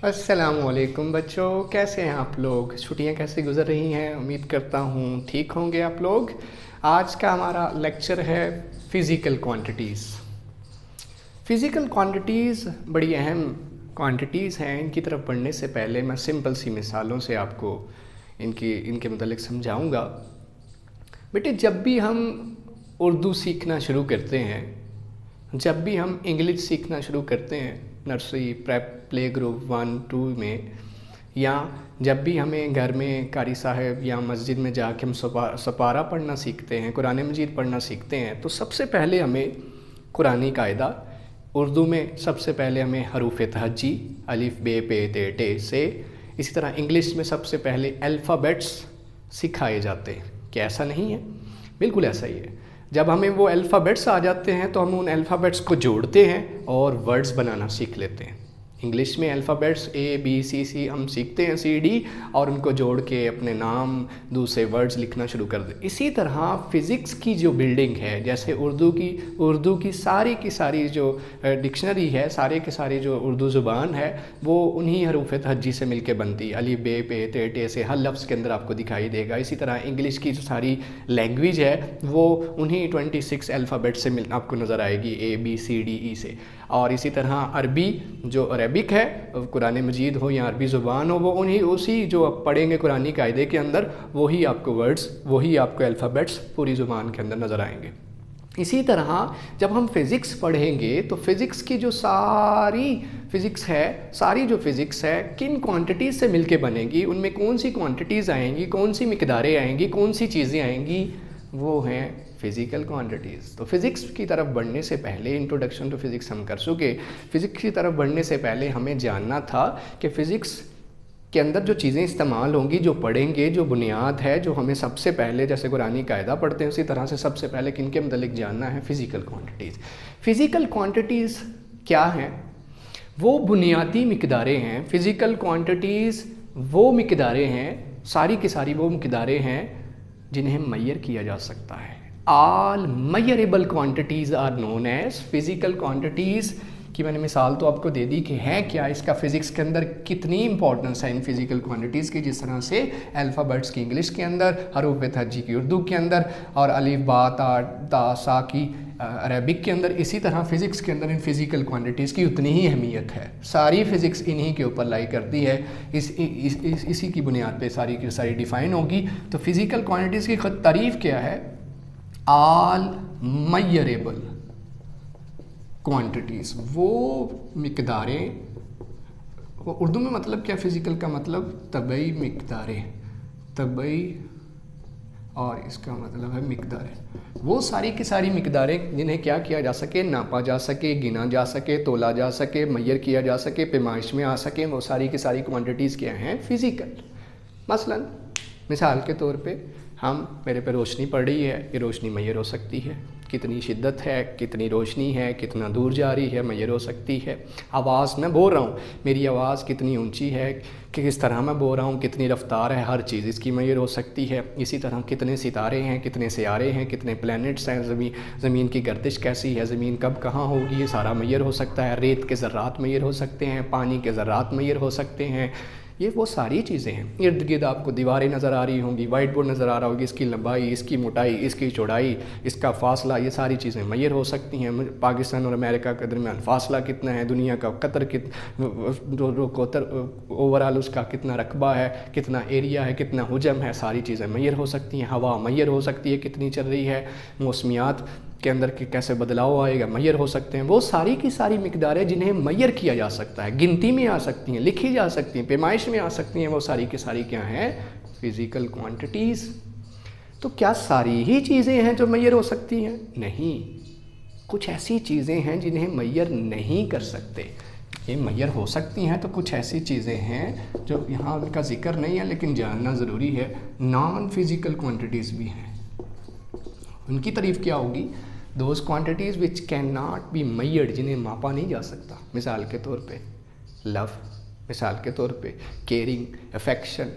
अस्सलामुअलैकुम बच्चों, कैसे हैं आप लोग। छुट्टियां कैसे गुजर रही हैं। उम्मीद करता हूँ ठीक होंगे आप लोग। आज का हमारा लेक्चर है फ़िज़िकल क्वांटिटीज़। फ़िज़िकल क्वांटिटीज़ बड़ी अहम क्वांटिटीज़ हैं। इनकी तरफ बढ़ने से पहले मैं सिंपल सी मिसालों से आपको इनके मतलब समझाऊंगा। बेटे, जब भी हम उर्दू सीखना शुरू करते हैं, जब भी हम इंग्लिश सीखना शुरू करते हैं, नर्सरी, प्रेप, प्ले ग्रुप 1-2 में, या जब भी हमें घर में कारी साहब या मस्जिद में जाके हम सपारा पढ़ना सीखते हैं, कुरान मजीद पढ़ना सीखते हैं, तो सबसे पहले हमें कुरानी कायदा उर्दू में सबसे पहले हमें हरूफ तहज्जी अलिफ बे पे ते टे से, इसी तरह इंग्लिश में सबसे पहले अल्फ़ाबेट्स सिखाए जाते हैं। क्या ऐसा नहीं है? बिल्कुल ऐसा ही है। जब हमें वो अल्फ़ाबेट्स आ जाते हैं तो हम उन अल्फ़ाबेट्स को जोड़ते हैं और वर्ड्स बनाना सीख लेते हैं। इंग्लिश में अल्फ़ाबेट्स A B C हम सीखते हैं, C D, और उनको जोड़ के अपने नाम, दूसरे वर्ड्स लिखना शुरू कर दें। इसी तरह फ़िज़िक्स की जो बिल्डिंग है, जैसे उर्दू की सारी जो डिक्शनरी है, सारे के सारे जो उर्दू ज़ुबान है, वो उन्हीं हरूफ तहज्जी से मिलके बनती है। अलिफ बे पे ते टे से हर लफ्ज़ के अंदर आपको दिखाई देगा। इसी तरह इंग्लिश की जो सारी लैंग्वेज है वो उन्हीं 26 अल्फ़ाबेट से आपको नज़र आएगी, ABCDE से। और इसी तरह अरबी जो अरबिक है, कुरान मजीद हो या अरबी ज़ुबान हो, वो उसी जो आप पढ़ेंगे कुरानी कायदे के अंदर, वही आपको वर्ड्स, वही आपको अल्फ़ाबेट्स पूरी ज़ुबान के अंदर नज़र आएंगे। इसी तरह जब हम फ़िज़िक्स पढ़ेंगे तो फ़िज़िक्स की जो सारी जो फ़िज़िक्स है किन क्वांटिटीज़ से मिलके बनेगी, उनमें कौन सी क्वांटिटीज़ आएंगी, कौन सी मिकदारें आएंगी, कौन सी चीज़ें आएंगी, वो हैं फ़िज़िकल क्वांटिटीज़। तो फ़िज़िक्स की तरफ बढ़ने से पहले, इंट्रोडक्शन टू फ़िज़िक्स हम कर चुके। फ़िज़िक्स की तरफ बढ़ने से पहले हमें जानना था कि फ़िज़िक्स के अंदर जो चीज़ें इस्तेमाल होंगी, जो पढ़ेंगे, जो बुनियाद है, जो हमें सबसे पहले जैसे कुरानी कायदा पढ़ते हैं उसी तरह से सबसे पहले किन के मतलब जानना है, फ़िज़िकल क्वांटिटीज़। फ़िज़िकल क्वांटिटीज़ क्या हैं? वो बुनियादी मिकदारें हैं। फ़िज़िकल क्वांटिटीज़ वो मिकदारें हैं, सारी की सारी वो मिकदारें हैं जिन्हें मैयर किया जा सकता है। All measurable quantities are known as physical quantities। की मैंने मिसाल तो आपको दे दी कि है क्या, इसका फ़िज़िक्स के अंदर कितनी इंपॉर्टेंस है इन फ़िज़िकल क्वांटिटीज़ की। जिस तरह से अल्फ़ाबेट्स की इंग्लिश के अंदर, हरूफ तहज्जी की उर्दू के अंदर, और अलिफ बा ता सा की अरबिक के अंदर, इसी तरह फ़िज़िक्स के अंदर इन फ़िज़िकल क्वांटिटीज़ की उतनी ही अहमियत है। सारी फ़िज़िक्स इन्हीं के ऊपर लाई करती है। इसी की बुनियाद पे सारी की सारी डिफ़ाइन होगी। तो फ़िज़िकल क्वांटिटीज़ की ख़ुद तारीफ़ क्या है? ऑल मेजरेबल क्वांटिटीज़, वो मिकदारें, वो उर्दू में मतलब क्या, फ़िज़िकल का मतलब तबई मिकदारें, तबई, और इसका मतलब है मिकदारें। वो सारी की सारी मिकदारें जिन्हें क्या किया जा सके, नापा जा सके, गिना जा सके, तोला जा सके, मैयर किया जा सके, पैमाइश में आ सके, वो सारी की सारी क्वांटिटीज़ क्या हैं, फ़िज़िकल। मसलन मिसाल के तौर पे मेरे पे रोशनी पड़ रही है, ये रोशनी मैयर हो सकती है। कितनी शिद्दत है, कितनी रोशनी है, कितना दूर जा रही है, मैयर हो सकती है। आवाज़ मैं बोल रहा हूँ, मेरी आवाज़ कितनी ऊंची है, कि किस तरह मैं बोल रहा हूँ, कितनी रफ्तार है, हर चीज़ इसकी मैयर हो सकती है। इसी तरह कितने सितारे हैं, कितने सियारे हैं, कितने प्लैनेट्स हैं, ज़मीन की गर्दिश कैसी है, ज़मीन कब कहाँ होगी, ये सारा मैयर हो सकता है। रेत के ज़र्रात मैयर हो सकते हैं, पानी के ज़र्रात मैयर हो सकते हैं। ये वो सारी चीज़ें हैं। इर्द गिर्द आपको दीवारें नज़र आ रही होंगी, वाइट बोर्ड नज़र आ रहा होगी, इसकी लंबाई, इसकी मोटाई, इसकी चौड़ाई, इसका फासला, ये सारी चीज़ें मैयर हो सकती हैं। पाकिस्तान और अमेरिका के दरमियान फासला कितना है, दुनिया का कतर ओवरऑल उसका कितना रकबा है, कितना एरिया है, कितना हुजम है, सारी चीज़ें मैयर हो सकती हैं। हवा मैयर हो सकती है, कितनी चल रही है, मौसमियात के अंदर के कैसे बदलाव आएगा, मैयर हो सकते हैं। वो सारी की सारी मिकदारें जिन्हें मैयर किया जा सकता है, गिनती में आ सकती हैं, लिखी जा सकती हैं, पैमाइश में आ सकती हैं, वो सारी की सारी क्या हैं, फ़िज़िकल क्वांटिटीज़। तो क्या सारी ही चीज़ें हैं जो मैयर हो सकती हैं? नहीं, कुछ ऐसी चीज़ें हैं जिन्हें मैयर नहीं कर सकते। ये मैयर हो सकती हैं, तो कुछ ऐसी चीज़ें हैं जो यहाँ उनका जिक्र नहीं है लेकिन जानना ज़रूरी है। नॉन फिज़िकल क्वांटिटीज़ भी हैं। उनकी तारीफ़ क्या होगी? Those quantities which can not be measured, जिन्हें मापा नहीं जा सकता। मिसाल के तौर पे लव, मिसाल के तौर पे केयरिंग, अफेक्शन,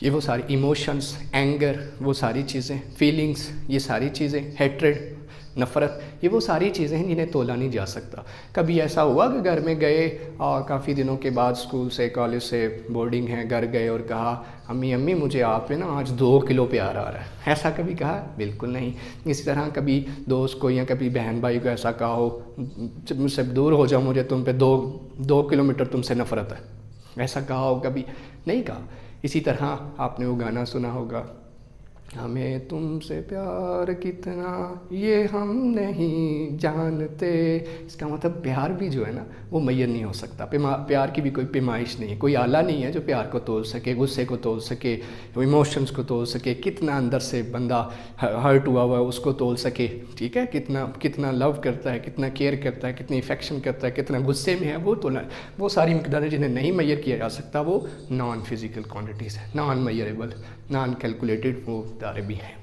ये वो सारी इमोशंस, एंगर, वो सारी चीज़ें, फीलिंग्स, ये सारी चीज़ें, हेट्रेड, नफ़रत, ये वो सारी चीज़ें हैं जिन्हें तोला नहीं जा सकता। कभी ऐसा हुआ कि घर में गए और काफ़ी दिनों के बाद स्कूल से, कॉलेज से, बोर्डिंग है, घर गए और कहा अम्मी अम्मी मुझे आप पे ना आज 2 किलो प्यार आ रहा है, ऐसा कभी कहा? बिल्कुल नहीं। इसी तरह कभी दोस्त को या कभी बहन भाई को ऐसा कहा हो मुझसे दूर हो जाओ, मुझे तुम पे 2 किलोमीटर तुमसे नफ़रत है, ऐसा कहा हो? कभी नहीं कहा। इसी तरह आपने वो गाना सुना होगा, हमें तुमसे प्यार कितना ये हम नहीं जानते। इसका मतलब प्यार भी जो है ना वो मैयर नहीं हो सकता। प्यार की भी कोई पैमाइश नहीं है, कोई आला नहीं है जो प्यार को तोल सके, गुस्से को तोल सके, इमोशंस को तोल सके, कितना अंदर से बंदा हर्ट हुआ हुआ है उसको तोल सके, ठीक है, कितना लव करता है, कितना केयर करता है, कितनी इफेक्शन करता है, कितना गुस्से में है, वो सारी मकदारें जिन्हें नहीं मैयर किया जा सकता वो नॉन फिज़िकल क्वान्टिटीज़ है, नॉन मैयरेबल, नॉन कैलकुलेटेड वो दारे भी हैं।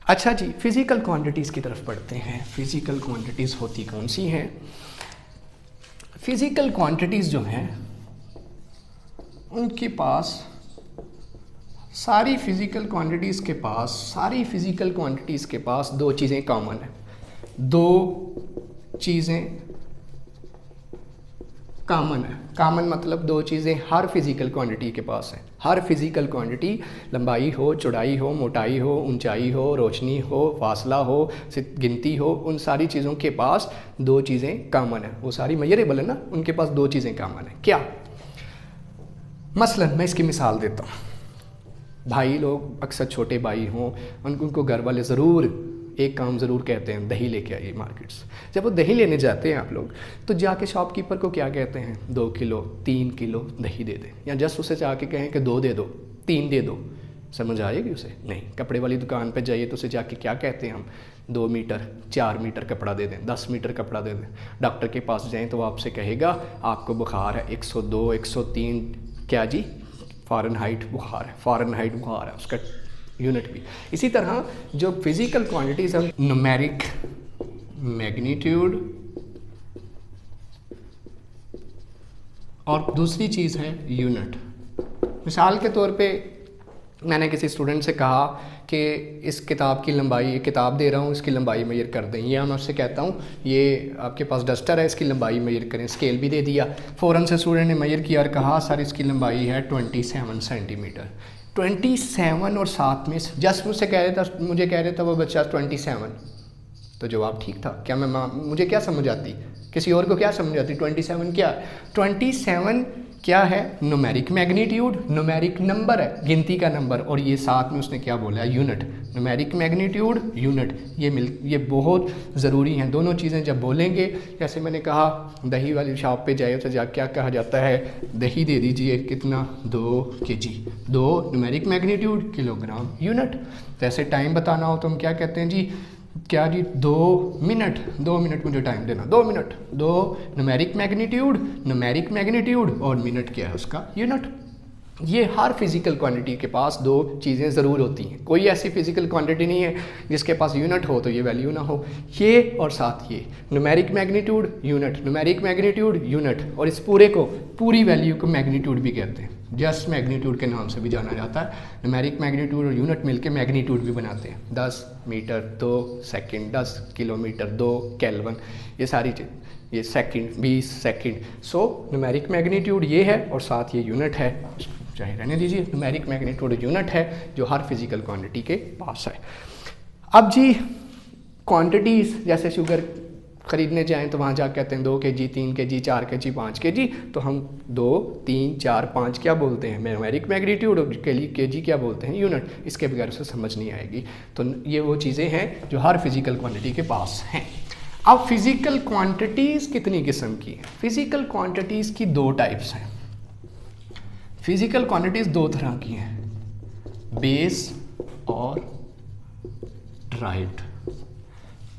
अच्छा जी, फिज़िकल क्वांटिटीज़ की तरफ पढ़ते हैं। फिज़िकल क्वांटिटीज़ होती कौन सी हैं? फिज़िकल क्वांटिटीज़ जो हैं उनके पास सारी फिज़िकल क्वांटिटीज़ के पास दो चीज़ें कॉमन हैं। दो चीज़ें कॉमन है। कॉमन मतलब दो चीज़ें हर फिज़िकल क्वांटिटी के पास है। हर फिज़िकल क्वांटिटी, लंबाई हो, चौड़ाई हो, मोटाई हो, ऊंचाई हो, रोशनी हो, फासला हो, गिनती हो, उन सारी चीज़ों के पास दो चीज़ें कॉमन है। वो सारी मेजरेबल है ना, उनके पास दो चीज़ें कॉमन है। क्या? मसलन मैं इसकी मिसाल देता हूँ। भाई लोग अक्सर छोटे भाई हों, उनको घर वाले ज़रूर एक काम ज़रूर कहते हैं, दही लेके आइए मार्केट से। जब वो दही लेने जाते हैं आप लोग, तो जाके शॉपकीपर को क्या कहते हैं? 2 किलो 3 किलो दही दे दें, या जस्ट उसे जाके कहें कि 2 दे दो, 3 दे दो। समझ आएगी उसे? नहीं। कपड़े वाली दुकान पे जाइए तो उसे जाके क्या कहते हैं हम? 2 मीटर 4 मीटर कपड़ा दे दें, 10 मीटर कपड़ा दे दें। डॉक्टर के पास जाएँ तो वो आपसे कहेगा आपको बुखार है 102 103 क्या जी? फ़ारेनहाइट बुखार है, फ़ारेनहाइट बुखार है, उसका यूनिट भी। इसी तरह जो फिज़िकल क्वांटिटीज़ हैं, न्यूमेरिक मैग्नीट्यूड, और दूसरी चीज़ है यूनिट। मिसाल के तौर पे मैंने किसी स्टूडेंट से कहा कि इस किताब की लंबाई, किताब दे रहा हूँ, इसकी लंबाई मेजर कर दें। या मैं उससे कहता हूँ ये आपके पास डस्टर है, इसकी लंबाई मेजर करें। स्केल भी दे दिया। फ़ौरन से स्टूडेंट ने मेजर किया और कहा सर इसकी लंबाई है 27 सेंटीमीटर। 27 और 7 में जस्ट मुझे कह रहा था वो बच्चा 27, तो जवाब ठीक था। क्या मुझे क्या समझ आती, किसी और को क्या समझ आती? 27 क्या? 27 क्या है? न्यूमेरिक मैग्नीट्यूड, न्यूमेरिक नंबर है, गिनती का नंबर। और ये साथ में उसने क्या बोला है? यूनिट। न्यूमेरिक मैग्नीट्यूड, यूनिट, ये बहुत ज़रूरी हैं दोनों चीज़ें जब बोलेंगे। जैसे मैंने कहा दही वाली शॉप पे जाए तो क्या कहा जाता है? दही दे दीजिए, कितना? 2 kg। 2 numeric magnitude, kilogram unit. जैसे टाइम बताना हो तो हम क्या कहते हैं जी? क्या जी? 2 मिनट मुझे टाइम देना, 2 मिनट। 2 न्यूमेरिक मैग्नीट्यूड और मिनट क्या है उसका? यूनिट। ये हर फिज़िकल क्वांटिटी के पास दो चीज़ें ज़रूर होती हैं। कोई ऐसी फिज़िकल क्वांटिटी नहीं है जिसके पास यूनिट हो तो ये वैल्यू ना हो। ये और साथ ये numeric magnitude, unit, numeric magnitude, unit, और इस पूरी वैल्यू को मैग्नीट्यूड भी कहते हैं। जस्ट मैग्नीट्यूड के नाम से भी जाना जाता है। न्यूमेरिक मैग्नीट्यूड और यूनिट मिलके मैग्नीट्यूड भी बनाते हैं। 10 मीटर 2 सेकंड, 10 किलोमीटर 2 केल्विन, ये सारी चीज़, ये सेकंड 20 सेकंड। सो न्यूमेरिक मैग्नीट्यूड ये है और साथ ये यूनिट है, चाहे रहने दीजिए। न्यूमेरिक मैग्नीट्यूड यूनिट है जो हर फिज़िकल क्वांटिटी के पास है। अब जी क्वांटिटीज़, जैसे शुगर ख़रीदने जाएं तो वहाँ जा कहते हैं 2 kg 3 kg 4 kg 5 kg, तो हम 2 3 4 5 क्या बोलते हैं? Numeric magnitude. और kg क्या बोलते हैं? यूनिट। इसके बगैर उसे समझ नहीं आएगी। तो ये वो चीज़ें हैं जो हर फिज़िकल क्वांटिटी के पास हैं। अब फिज़िकल क्वांटिटीज़ कितनी किस्म की हैं? फिज़िकल क्वांटिटीज़ की 2 टाइप्स हैं। फिज़िकल क्वांटिटीज़ 2 तरह की हैं, बेस और ड्राइव्ड।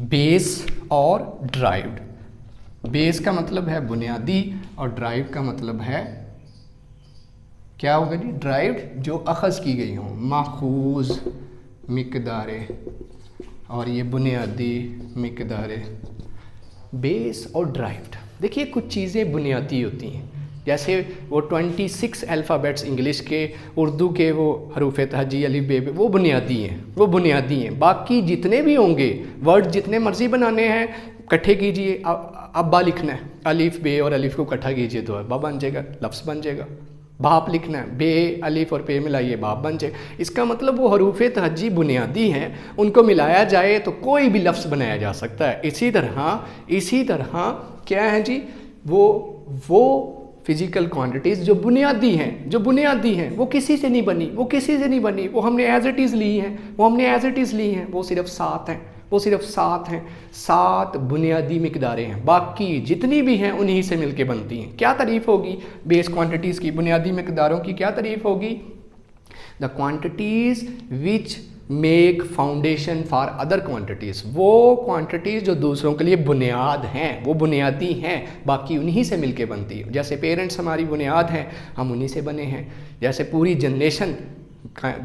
बेस और ड्राइव्ड। बेस का मतलब है बुनियादी और ड्राइव का मतलब है क्या होगा जी? ड्राइव्ड, जो अखज़ की गई हों, माखूज़ मिक़दारें, और ये बुनियादी मिक़दारें। बेस और ड्राइव्ड। देखिए कुछ चीज़ें बुनियादी होती हैं, जैसे वो 26 अल्फ़ाबेट्स इंग्लिश के, उर्दू के वो हरूफ तहजी अलिफ बे वो बुनियादी हैं, वो बुनियादी हैं। बाकी जितने भी होंगे वर्ड जितने मर्ज़ी बनाने हैं इकट्ठे कीजिए। अब्बा लिखना है, अलिफ बे और अलिफ को इकट्ठा कीजिए तो अब्बा बन जाएगा, लफ्ज़ बन जाएगा। बाप लिखना है, बे अलिफ और पे मिलाइए बाप बन जाए। इसका मतलब वो हरूफ तहजी बुनियादी हैं, उनको मिलाया जाए तो कोई भी लफ्ज़ बनाया जा सकता है। इसी तरह क्या है जी, वो फिज़िकल क्वांटिटीज़ जो बुनियादी हैं वो किसी से नहीं बनी, वो हमने एज इट इज़ ली हैं, वो सिर्फ 7 हैं। 7 बुनियादी मिकदारें हैं, बाकी जितनी भी हैं उन्हीं से मिलके बनती हैं। क्या तारीफ़ होगी बेस क्वांटिटीज़ की, बुनियादी मिकदारों की क्या तारीफ़ होगी? The quantities which make foundation for other quantities, वो क्वांटिटीज़ जो दूसरों के लिए बुनियाद हैं, वो बुनियादी हैं, बाकी उन्हीं से मिलके बनती है। जैसे पेरेंट्स हमारी बुनियाद हैं, हम उन्हीं से बने हैं। जैसे पूरी जनरेशन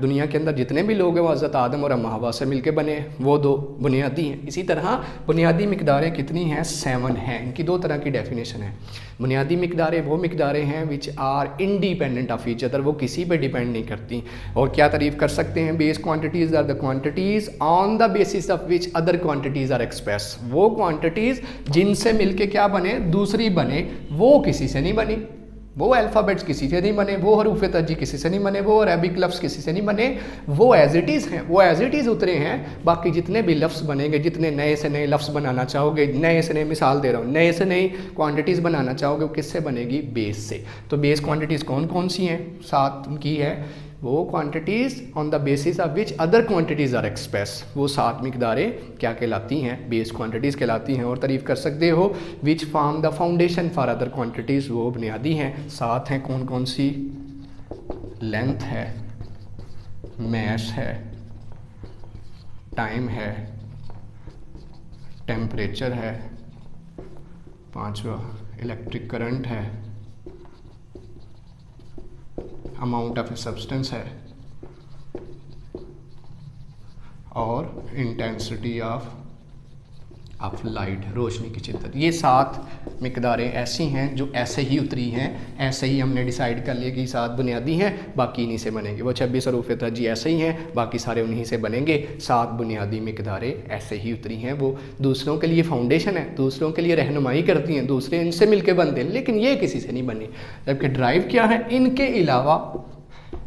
दुनिया के अंदर जितने भी लोग हैं वो हज़रत आदम और अम्मा हवा से मिलके बने, वो 2 बुनियादी हैं। इसी तरह बुनियादी मिकदारें कितनी हैं? 7 हैं। इनकी 2 तरह की डेफिनेशन है। बुनियादी मिकदारें वो मिकदारें हैं which are independent of each other, वो किसी पे डिपेंड नहीं करती। और क्या तारीफ़ कर सकते हैं? Base quantities are the quantities on the basis of which other quantities are express, वो क्वांटिटीज़ जिनसे मिलके क्या बने, दूसरी बने, वो किसी से नहीं बनी। वो अल्फ़ाबेट्स किसी से नहीं बने, वो हरूफ तहजी किसी से नहीं बने, वो अरबिक लफ्ज़ किसी से नहीं बने, वो एज इट इज़ हैं, वो एज इट इज़ उतरे हैं। बाकी जितने भी लफ्ज़ बनेंगे, जितने नए से नए लफ्ज़ बनाना चाहोगे, नए से नए मिसाल दे रहा हूँ, नए से नई क्वांटिटीज़ बनाना चाहोगे, वो किससे बनेगी? बेस से। तो बेस क्वांटिटीज़ कौन कौन सी हैं? 7 उनकी है। वो quantities on the basis of which other quantities are express, वो 7 मिकदारें क्या कहलाती हैं? बेस क्वांटिटीज़ कहलाती हैं। और तारीफ़ कर सकते हो which form the foundation for other quantities, वो बुनियादी हैं। 7 हैं, कौन कौन सी? लेंथ है, मैस है, टाइम है, टेम्परेचर है, 5वां इलेक्ट्रिक करंट है, अमाउंट ऑफ ए सब्सटेंस है, और इंटेंसिटी ऑफ लाइट, रोशनी की शिद्दत। ये 7 मिकदारें ऐसी हैं जो ऐसे ही उतरी हैं, ऐसे ही हमने डिसाइड कर लिया कि 7 बुनियादी हैं, बाकी इन्हीं से बनेंगे। वो 26 हरूफ तहजी ऐसे ही हैं, बाकी सारे उन्हीं से बनेंगे। 7 बुनियादी मिकदारें ऐसे ही उतरी हैं, वो दूसरों के लिए फाउंडेशन है, दूसरों के लिए रहनुमाई करती हैं, दूसरे इनसे मिलके बनते हैं, लेकिन ये किसी से नहीं बनी। जबकि ड्राइव क्या है? इनके अलावा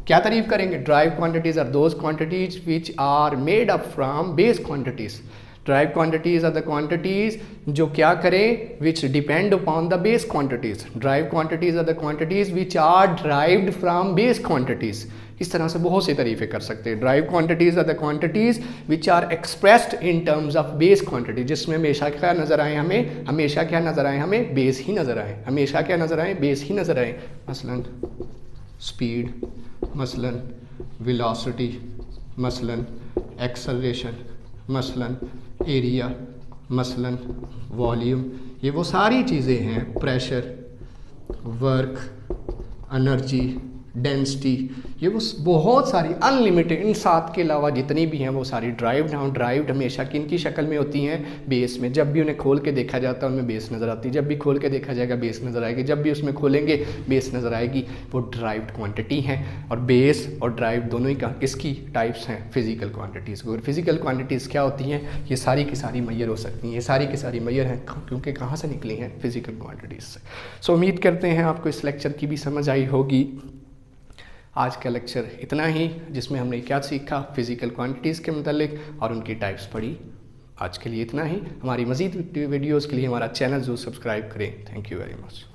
क्या तारीफ़ करेंगे? Derive quantities are those quantities which are made up from base quantities. Derive quantities are the quantities जो क्या करें? Which depend upon the base quantities. Derive quantities are the quantities which are derived from base quantities. इस तरह से बहुत से तरीक़े कर सकते हैं। Derive quantities are the quantities which are expressed in terms of base quantity, जिसमें हमेशा क्या नज़र आए हमें? हमेशा क्या नज़र आए हमें? बेस ही नज़र आए। हमेशा क्या नज़र आए? बेस ही नज़र आए। मसलन स्पीड, मसलन वेलोसिटी, मसलन एक्सेलरेशन, मसलन एरिया, मसलन वॉल्यूम, ये वो सारी चीज़ें हैं। प्रेशर, वर्क, एनर्जी, डेंसिटी, ये वो बहुत सारी अनलिमिटेड, इन 7 के अलावा जितनी भी हैं वो सारी ड्राइव्ड हैं। ड्राइव्ड हमेशा किन की शक्ल में होती हैं? बेस में। जब भी उन्हें खोल के देखा जाता है उनमें बेस नज़र आती है, जब भी खोल के देखा जाएगा बेस नज़र आएगी, जब भी उसमें खोलेंगे बेस नज़र आएगी। वो ड्राइव्ड क्वांटिटी हैं। और बेस और ड्राइव दोनों ही किसकी टाइप्स हैं? Physical quantities. और फिज़िकल क्वांटिटीज़ क्या होती हैं? ये सारी की सारी मैयर हो सकती हैं, ये सारी की सारी मैयर हैं क्योंकि कहाँ से निकली हैं? फिज़िकल क्वांटिटीज़ से। सो उम्मीद करते हैं आपको इस लेक्चर की भी समझ आई होगी। आज का लेक्चर इतना ही, जिसमें हमने क्या सीखा फिज़िकल क्वांटिटीज़ के मतलब और उनकी टाइप्स पढ़ी। आज के लिए इतना ही। हमारी मज़ीद वीडियोज़ के लिए हमारा चैनल ज़रूर सब्सक्राइब करें। Thank you very much.